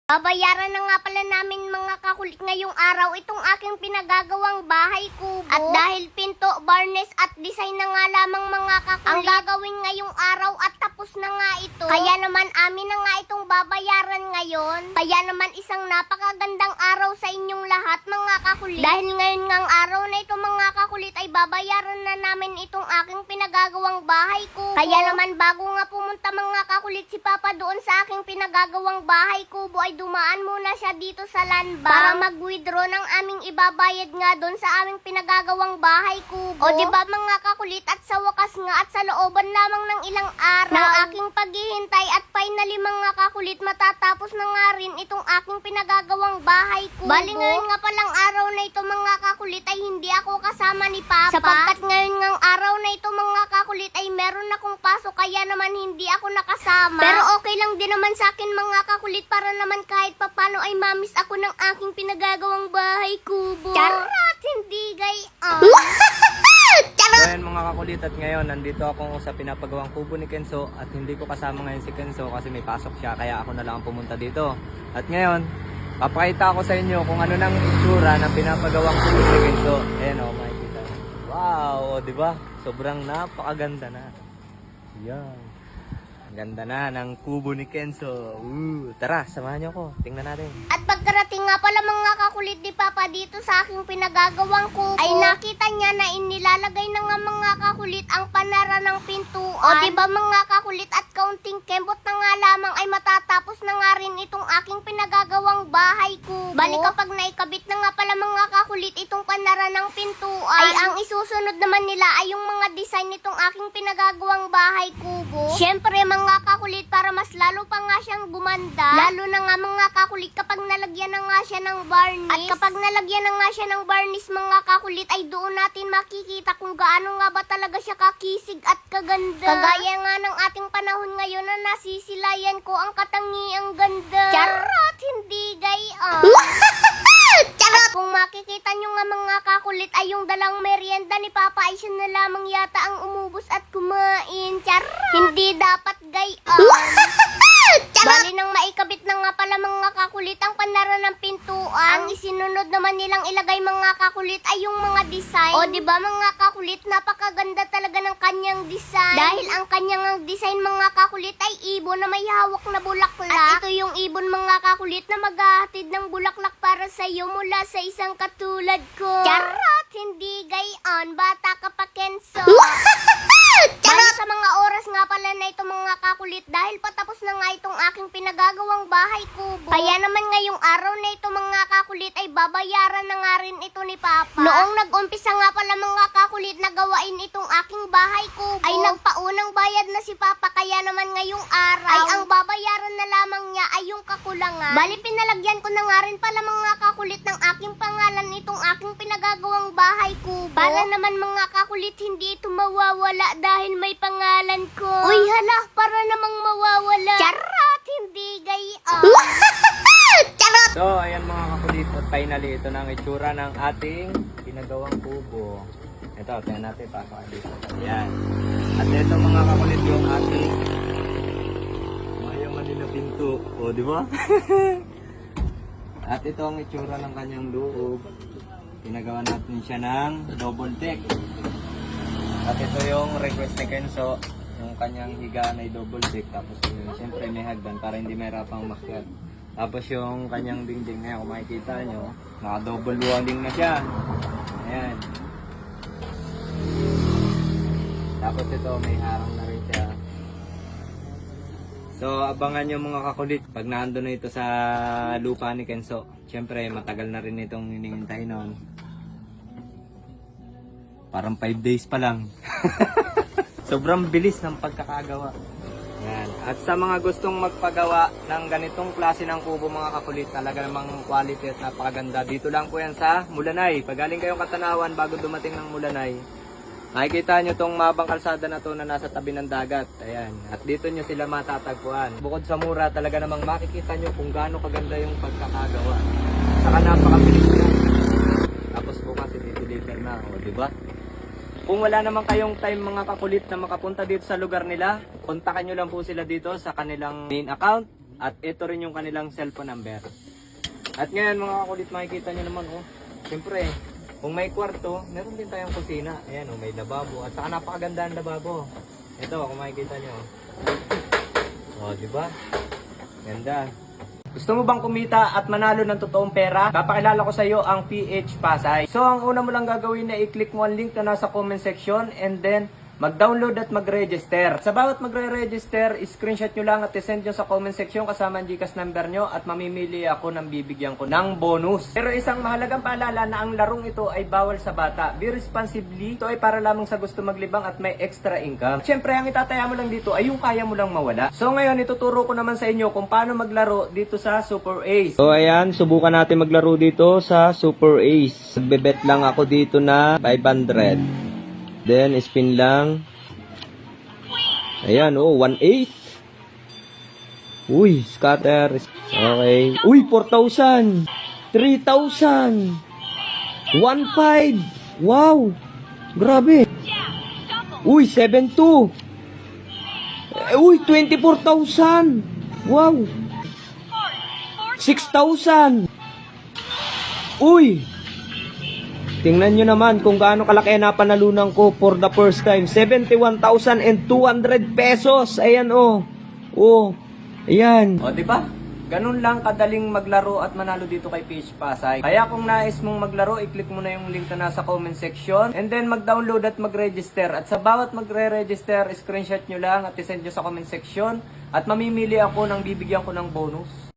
Babayaran na nga pala namin mga kakulit ngayong araw itong aking pinagagawang bahay kubo. At dahil pinto, barnes at design na nga lamang mga kakulit ang gagawin ngayong araw at tapos na nga ito. Kaya naman amin na nga itong babayaran ngayon. Kaya naman isang napakagandang araw sa inyong lahat mga kakulit. Dahil ngayon ngang araw na ito mga kakulit ay babayaran na namin itong aking pinagagawang bahay kubo. Kaya naman bago nga pumunta mga kakulit si Papa doon sa aking pinagagawang bahay kubo ay dumaan muna siya dito sa land bank para mag-withdraw ng aming ibabayad nga doon sa aming pinagagawang bahay kubo. O diba mga kakulit, at sa wakas nga at sa looban lamang ng ilang araw ng aking paghihintay at finally mga kakulit matatapos na nga rin itong aking pinagagawang bahay kubo. Bali ngayon nga palang araw na ito mga kakulit ay hindi ako kasama ni Papa. Sapagkat ngayon ngang araw na ito mga kakulit ay meron akong pasok kaya naman hindi ako nakasama. Pero okay lang din naman sa akin mga kakulit para naman kahit papano ay mamis ako ng aking pinagagawang bahay kubo. Charot! Hindi gayon. So ayan mga kakulit, at ngayon nandito ako sa pinapagawang kubo ni Kenzo at hindi ko kasama ngayon si Kenzo kasi may pasok siya kaya ako na lang pumunta dito. At ngayon, papakita ko sa inyo kung ano nang itsura ng pinapagawang kubo ni Kenzo. Ayan o, makikita. Wow, di ba? Sobrang napakaganda na. Yan. Ganda na ng kubo ni Kenzo. Tara, samahan niyo ako. Tingnan natin. At pagkarating nga pala mga kakulit ni Papa dito sa aking pinagagawang kubo, ay nakita niya na inilalagay na nga mga kakulit ang panara ng pintuan. O diba mga kakulit, at kaunting kembot na nga lamang ay matatapos na nga rin itong aking pinagagawang bahay kubo. Bali kapag naikabit na nga pala mga kakulit itong panara ng pintuan, ay ang isusunod naman nila ay yung mga design nitong aking pinagagawang bahay kubo. Syempre mga kakulit, para mas lalo pa nga siyang gumanda. Lalo na nga mga kakulit kapag nalagyan na nga siya ng varnish. At kapag nalagyan na nga siya ng varnish mga kakulit ay doon natin makikita kung gaano nga ba talaga siya kakisig at kaganda. Kagaya nga ng ating panahon ngayon na nasisilayan ko ang katangiang ganda. Charot! Hindi gayon. At kung makikita nyo nga mga kakulit ay yung dalang merienda ni Papa ay siya na lamang yata ang umubos at kumain. Charot! Hindi dapat gayon. Bali nang maikabit na nga pala mga kakulit ang panara ng pintuan, ang isinunod naman nilang ilagay mga kakulit ay yung mga design. O diba mga kakulit, napakaganda talaga ng kanyang design. Dahil ang kanyang design mga kakulit ay ibon na may hawak na bulaklak. At ito yung ibon mga kakulit na maghahatid ng bulaklak para sa iyo mula sa isang katulad ko. Charot! Hindi gayon. Bata ka pa, Kenzo. Bali sa mga oras nga pala na ito mga kakulit, dahil patapos na nga itong aking pinagagawang bahay kubo. Kaya naman ngayong araw na ito mga kakulit ay babayaran na nga rin ito ni Papa. Noong nag-umpisa nga pala mga kakulit na gawain itong aking bahay kubo, ay nagpaunang bayad na si Papa. Kaya naman ngayong araw ay ang babayaran na lamang niya ay yung kakulangan. Bali pinalagyan ko na nga rin pala mga kakulit ng aking pangalan itong aking pinagagawang bahay kubo. Para naman mga kakulit hindi ito mawawala dahil may pangalan ko. Uy hala, para namang mawawala. Charot! Hindi gayon. Charot! So ayan mga kakulit, at finally ito na ang itsura ng ating pinagawang kubo. Ito, tingnan natin, pasok dito. Ayan. At ito mga kakulit yung ating mayong na pinto. O, di ba? At ito ang itsura ng kanyang loob. Pinagawa natin siya ng double deck. At ito yung request ni Kenzo, yung kanyang higaan ay double deck. Tapos siyempre may hagdan para hindi mahirapang umakyat. Tapos yung kanyang dingding na yan, kung makikita nyo, naka double walling na siya. Ayan. Tapos ito may harang na rin siya. So abangan nyo mga kakulit pag naando na ito sa lupa ni Kenzo. Siyempre matagal na rin itong hinihintay noon. Parang 5 days pa lang. Sobrang bilis ng pagkakagawa. Yan. At sa mga gustong magpagawa ng ganitong klase ng kubo mga kakulit, talaga namang quality at napakaganda. Dito lang po yan sa Mulanay. Pag galing kayong Katanawan bago dumating ng Mulanay, makikita nyo tong mabang kalsada na to na nasa tabi ng dagat. Ayan. At dito nyo sila matatagpuan. Bukod sa mura, talaga namang makikita nyo kung gaano kaganda yung pagkakagawa. Saka napakabilis na. Tapos bukas i-deliver na. O, diba? Kung wala naman kayong time mga kakulit na makapunta dito sa lugar nila, kontakin nyo lang po sila dito sa kanilang main account. At ito rin yung kanilang cellphone number. At ngayon mga kakulit, makikita nyo naman oh. Siyempre, kung may kwarto, meron din tayong kusina. Ayan oh, may lababo. At saka napakaganda ang lababo. Ito, kung makikita nyo. Oh, di ba? Ganda. Gusto mo bang kumita at manalo ng totoong pera? Papakilala ko sa iyo ang PH Pasay. So, ang una mo lang gagawin na i-click mo ang link na nasa comment section and then mag-download at mag-register. Sa bawat magre-register, screenshot nyo lang at isend nyo sa comment section kasama ang GCash number nyo at mamimili ako ng bibigyan ko ng bonus. Pero isang mahalagang paalala na ang larong ito ay bawal sa bata. Be responsibly. Ito ay para lamang sa gusto maglibang at may extra income. Siyempre, ang itataya mo lang dito ay yung kaya mo lang mawala. So ngayon, ituturo ko naman sa inyo kung paano maglaro dito sa Super Ace. So ayan, subukan natin maglaro dito sa Super Ace. Magbebet lang ako dito na 500. Then, spin lang. Ayan, oh, 1.8. Uy, scatter. Okay. Uy, 4,000. 3,000. 1.5. Wow. Grabe. Uy, 7.2. Uy, 24,000. Wow. 6,000. Uy. Tingnan nyo naman kung gaano kalaki na panalunan ko for the first time. 71,200 pesos. Ayan oh. Oh. Ayan. O, diba? Ganun lang kadaling maglaro at manalo dito kay PH Pasay. Kaya kung nais mong maglaro, i-click mo na yung link na nasa comment section. And then mag-download at mag-register. At sa bawat magre-register, screenshot nyo lang at isend nyo sa comment section. At mamimili ako ng bibigyan ko ng bonus.